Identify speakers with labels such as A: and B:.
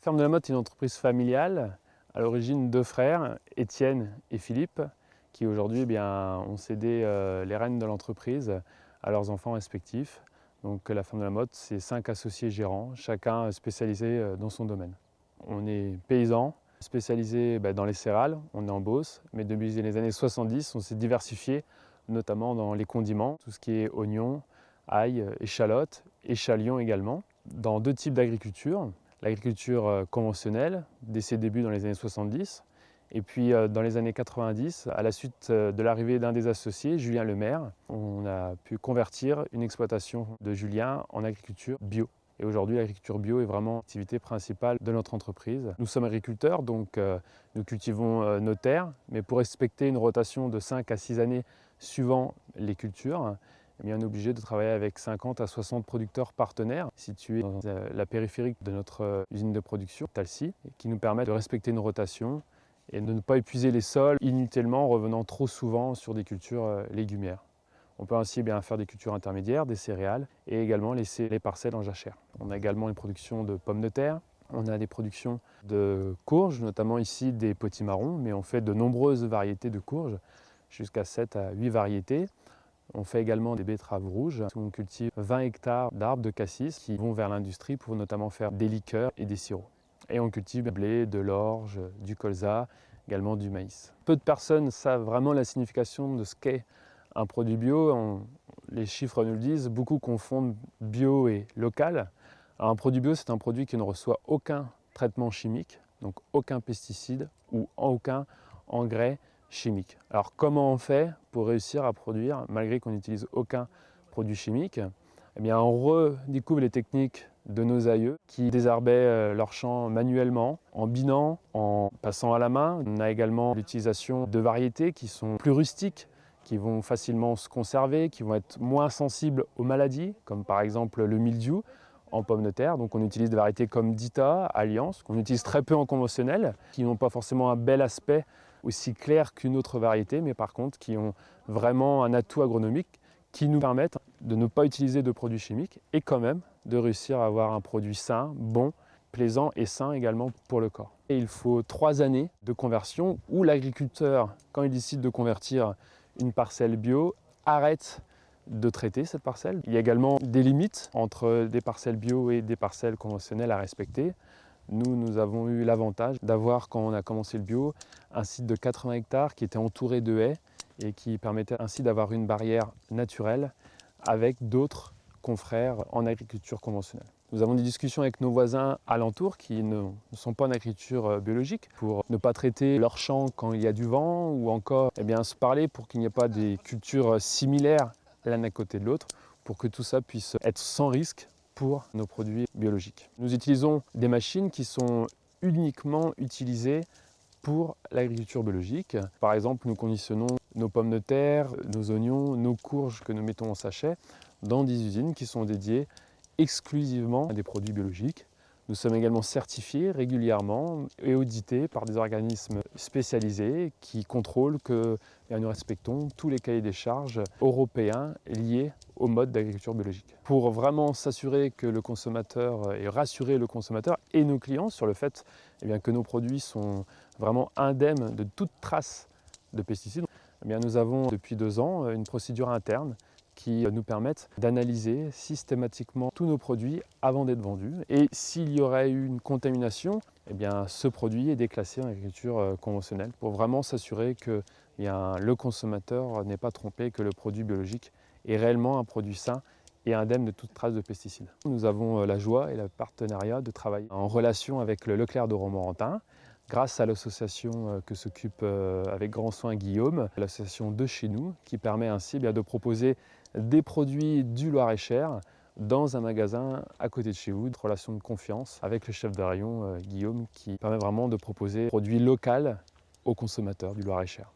A: Ferme de la Motte est une entreprise familiale, à l'origine deux frères, Étienne et Philippe, qui aujourd'hui ont cédé les rênes de l'entreprise à leurs enfants respectifs. Donc la Ferme de la Motte, c'est 5 associés gérants, chacun spécialisé dans son domaine. On est paysans, spécialisés dans les céréales, on est en Beauce, mais depuis les années 70, on s'est diversifié, notamment dans les condiments, tout ce qui est oignons, ail, échalotes, échalions également, dans deux types d'agriculture. L'agriculture conventionnelle, dès ses débuts dans les années 70, et puis dans les années 90, à la suite de l'arrivée d'un des associés, Julien Lemaire, on a pu convertir une exploitation de Julien en agriculture bio. Et aujourd'hui, l'agriculture bio est vraiment l'activité principale de notre entreprise. Nous sommes agriculteurs, donc nous cultivons nos terres, mais pour respecter une rotation de 5 à 6 années suivant les cultures, on est obligé de travailler avec 50 à 60 producteurs partenaires situés dans la périphérie de notre usine de production, Talcy, qui nous permettent de respecter une rotation et de ne pas épuiser les sols inutilement en revenant trop souvent sur des cultures légumières. On peut ainsi faire des cultures intermédiaires, des céréales et également laisser les parcelles en jachère. On a également une production de pommes de terre, on a des productions de courges, notamment ici des potimarrons, mais on fait de nombreuses variétés de courges, jusqu'à 7 à 8 variétés. On fait également des betteraves rouges. On cultive 20 hectares d'arbres de cassis qui vont vers l'industrie pour notamment faire des liqueurs et des sirops. Et on cultive du blé, de l'orge, du colza, également du maïs. Peu de personnes savent vraiment la signification de ce qu'est un produit bio. Les chiffres nous le disent, beaucoup confondent bio et local. Alors un produit bio, c'est un produit qui ne reçoit aucun traitement chimique, donc aucun pesticide ou aucun engrais chimique. Alors comment on fait pour réussir à produire, malgré qu'on n'utilise aucun produit chimique? On redécouvre les techniques de nos aïeux qui désherbaient leurs champs manuellement, en binant, en passant à la main. On a également l'utilisation de variétés qui sont plus rustiques, qui vont facilement se conserver, qui vont être moins sensibles aux maladies, comme par exemple le mildiou en pommes de terre. Donc on utilise des variétés comme Dita, Alliance, qu'on utilise très peu en conventionnel, qui n'ont pas forcément un bel aspect aussi clair qu'une autre variété, mais par contre qui ont vraiment un atout agronomique qui nous permettent de ne pas utiliser de produits chimiques et quand même de réussir à avoir un produit sain, bon, plaisant et sain également pour le corps. Et il faut 3 années de conversion où l'agriculteur, quand il décide de convertir une parcelle bio, arrête de traiter cette parcelle. Il y a également des limites entre des parcelles bio et des parcelles conventionnelles à respecter. Nous avons eu l'avantage d'avoir, quand on a commencé le bio, un site de 80 hectares qui était entouré de haies et qui permettait ainsi d'avoir une barrière naturelle avec d'autres confrères en agriculture conventionnelle. Nous avons des discussions avec nos voisins alentours qui ne sont pas en agriculture biologique pour ne pas traiter leurs champs quand il y a du vent ou encore se parler pour qu'il n'y ait pas des cultures similaires l'un à côté de l'autre pour que tout ça puisse être sans risque pour nos produits biologiques. Nous utilisons des machines qui sont uniquement utilisées pour l'agriculture biologique. Par exemple, nous conditionnons nos pommes de terre, nos oignons, nos courges que nous mettons en sachet dans des usines qui sont dédiées exclusivement à des produits biologiques. Nous sommes également certifiés régulièrement et audités par des organismes spécialisés qui contrôlent que nous respectons tous les cahiers des charges européens liés au mode d'agriculture biologique. Pour vraiment s'assurer que le consommateur et rassurer le consommateur et nos clients sur le fait que nos produits sont vraiment indemnes de toute trace de pesticides, nous avons depuis 2 ans une procédure interne qui nous permettent d'analyser systématiquement tous nos produits avant d'être vendus. Et s'il y aurait eu une contamination, ce produit est déclassé en agriculture conventionnelle pour vraiment s'assurer que le consommateur n'est pas trompé, que le produit biologique est réellement un produit sain et indemne de toute trace de pesticides. Nous avons la joie et le partenariat de travailler en relation avec le Leclerc de Romorantin, grâce à l'association que s'occupe avec grand soin Guillaume, l'association de chez nous, qui permet ainsi de proposer des produits du Loir-et-Cher dans un magasin à côté de chez vous, de relation de confiance avec le chef de rayon Guillaume, qui permet vraiment de proposer des produits locaux aux consommateurs du Loir-et-Cher.